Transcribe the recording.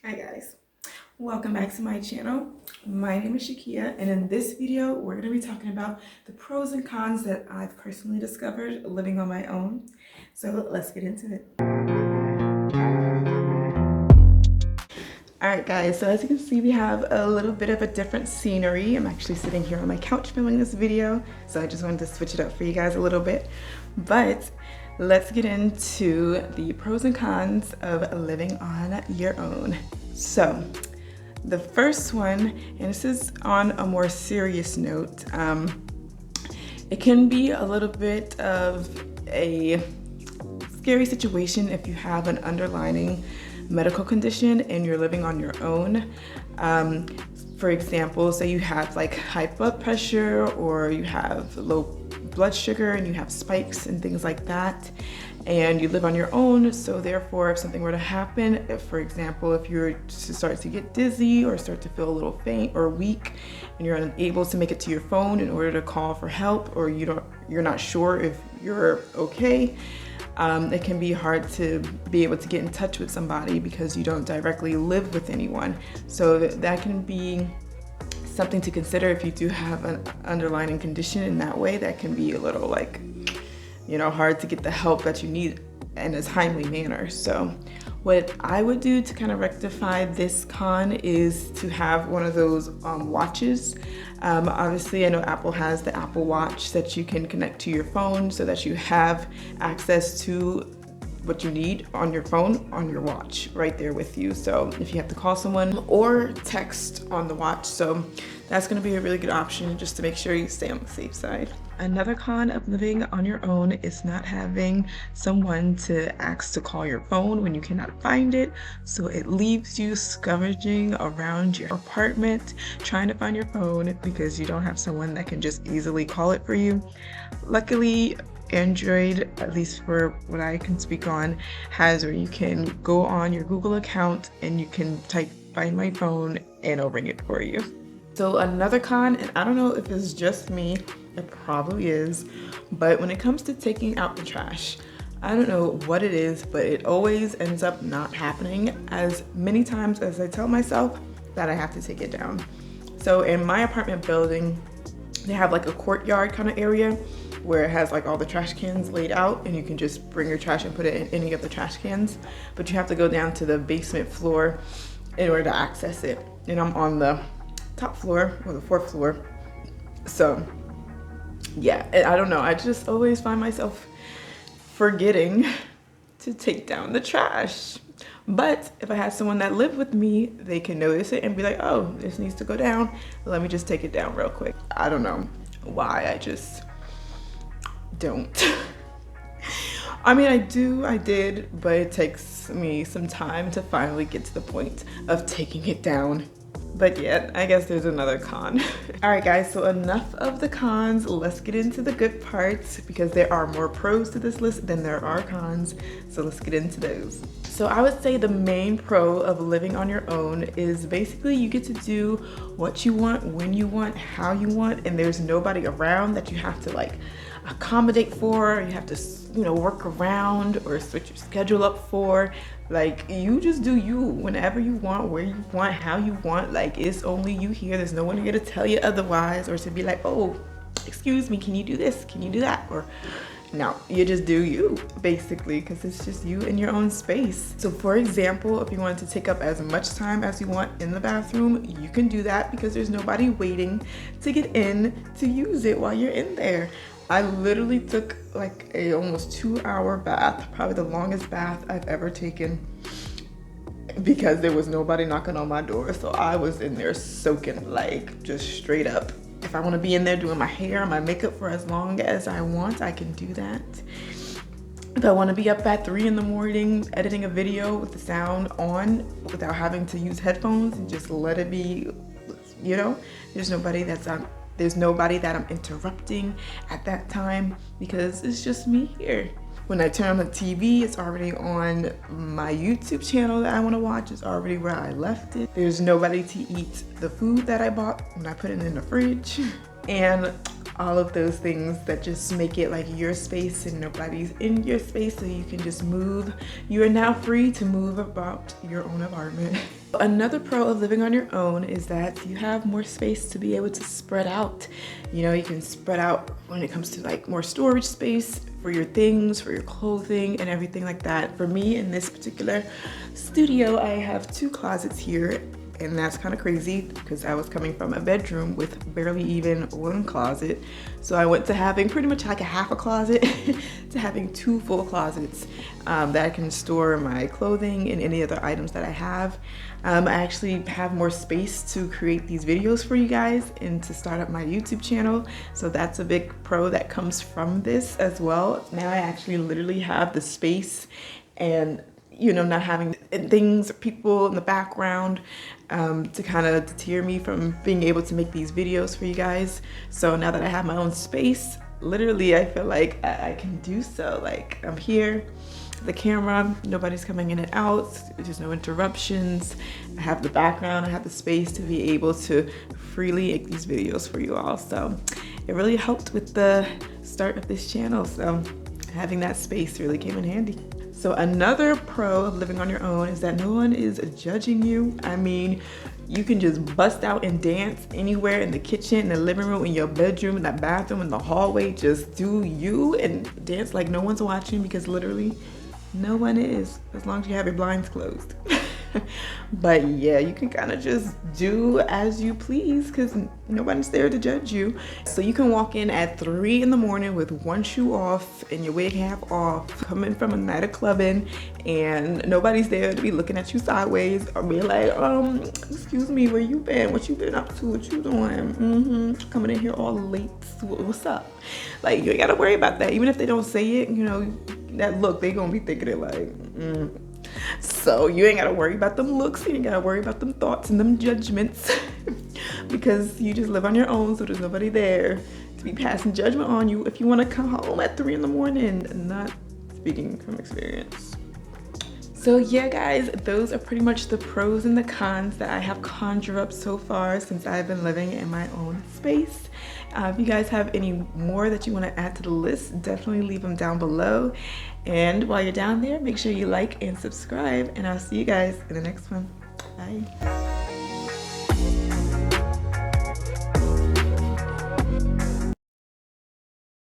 Hi guys, welcome back to my channel. My name is Shakia, and in this video we're going to be talking about the pros and cons that I've personally discovered living on my own. So let's get into it. Alright guys, so as you can see we have a little bit of a different scenery. I'm actually sitting here on my couch filming this video, so I just wanted to switch it up for you guys a little bit. But let's get into the pros and cons of living on your own. So the first one, and this is on a more serious note, it can be a little bit of a scary situation if you have an underlying medical condition and you're living on your own. For example, say you have like high blood pressure or you have low blood sugar and you have spikes and things like that, and you live on your own. So therefore, if something were to happen, if, for example, if you're to start to get dizzy or start to feel a little faint or weak and you're unable to make it to your phone in order to call for help, or you're not sure if you're okay, it can be hard to be able to get in touch with somebody because you don't directly live with anyone. So that can be something to consider if you do have an underlying condition in that way. That can be a little like, hard to get the help that you need in a timely manner. So what I would do to kind of rectify this con is to have one of those watches. Obviously, I know Apple has the Apple Watch that you can connect to your phone so that you have access to what you need on your phone, on your watch, right there with you. So if you have to call someone or text on the watch, so that's gonna be a really good option just to make sure you stay on the safe side. Another con of living on your own is not having someone to ask to call your phone when you cannot find it. So it leaves you scavenging around your apartment trying to find your phone because you don't have someone that can just easily call it for you. Luckily, Android, at least for what I can speak on, has where you can go on your Google account and you can type "find my phone" and it'll ring it for you. So another con, and I don't know if it's just me, it probably is, but when it comes to taking out the trash, I don't know what it is, but it always ends up not happening as many times as I tell myself that I have to take it down. So in my apartment building, they have like a courtyard kind of area where it has like all the trash cans laid out and you can just bring your trash and put it in any of the trash cans, but you have to go down to the basement floor in order to access it. And I'm on the top floor or the fourth floor. So yeah, I don't know, I just always find myself forgetting to take down the trash. But if I had someone that lived with me, they can notice it and be like, oh, this needs to go down. Let me just take it down real quick. I don't know why, I just don't. I mean, I did, but it takes me some time to finally get to the point of taking it down. But yeah, I guess there's another con. All right guys, so enough of the cons. Let's get into the good parts because there are more pros to this list than there are cons. So let's get into those. So I would say the main pro of living on your own is basically you get to do what you want, when you want, how you want, and there's nobody around that you have to like accommodate for, you have to, work around or switch your schedule up for. Like, you just do you whenever you want, where you want, how you want. Like, it's only you here. There's no one here to tell you otherwise or to be like, oh, excuse me, can you do this? Can you do that? Or no, you just do you, basically, because it's just you in your own space. So for example, if you wanted to take up as much time as you want in the bathroom, you can do that because there's nobody waiting to get in to use it while you're in there. I literally took like a almost 2-hour bath, probably the longest bath I've ever taken, because there was nobody knocking on my door. So I was in there soaking, like just straight up. If I want to be in there doing my hair, my makeup for as long as I want, I can do that. If I want to be up at 3 in the morning editing a video with the sound on without having to use headphones and just let it be, there's nobody that I'm interrupting at that time because it's just me here. When I turn on the TV, it's already on my YouTube channel that I want to watch. It's already where I left it. There's nobody to eat the food that I bought when I put it in the fridge. And all of those things that just make it like your space and nobody's in your space, so you can just move. You are now free to move about your own apartment. Another pro of living on your own is that you have more space to be able to spread out. You know, you can spread out when it comes to like more storage space for your things, for your clothing and everything like that. For me in this particular studio, I have 2 closets here, and that's kind of crazy because I was coming from a bedroom with barely even 1 closet. So I went to having pretty much like a half a closet to having 2 full closets that I can store my clothing and any other items that I have. I actually have more space to create these videos for you guys and to start up my YouTube channel. So that's a big pro that comes from this as well. Now I actually literally have the space and, you know, not having things or people in the background to kind of deter me from being able to make these videos for you guys. So now that I have my own space, literally I feel like I can do so. Like, I'm here, the camera, nobody's coming in and out, there's no interruptions. I have the background, I have the space to be able to freely make these videos for you all. So it really helped with the start of this channel. So having that space really came in handy. So another pro of living on your own is that no one is judging you. I mean, you can just bust out and dance anywhere, in the kitchen, in the living room, in your bedroom, in the bathroom, in the hallway. Just do you and dance like no one's watching, because literally no one is, as long as you have your blinds closed. But yeah, you can kind of just do as you please because nobody's there to judge you. So you can walk in at 3 in the morning with 1 shoe off and your wig half off, coming from a night of clubbing, and nobody's there to be looking at you sideways or be like, excuse me, where you been? What you been up to? What you doing? Coming in here all late. What's up? Like, you ain't gotta worry about that. Even if they don't say it, you know, that look, they gonna be thinking it like, So you ain't gotta worry about them looks, you ain't gotta worry about them thoughts and them judgments because you just live on your own, so there's nobody there to be passing judgment on you if you wanna come home at 3 in the morning, not speaking from experience. So yeah guys, those are pretty much the pros and the cons that I have conjured up so far since I've been living in my own space. If you guys have any more that you want to add to the list, definitely leave them down below. And while you're down there, make sure you like and subscribe, and I'll see you guys in the next one. Bye.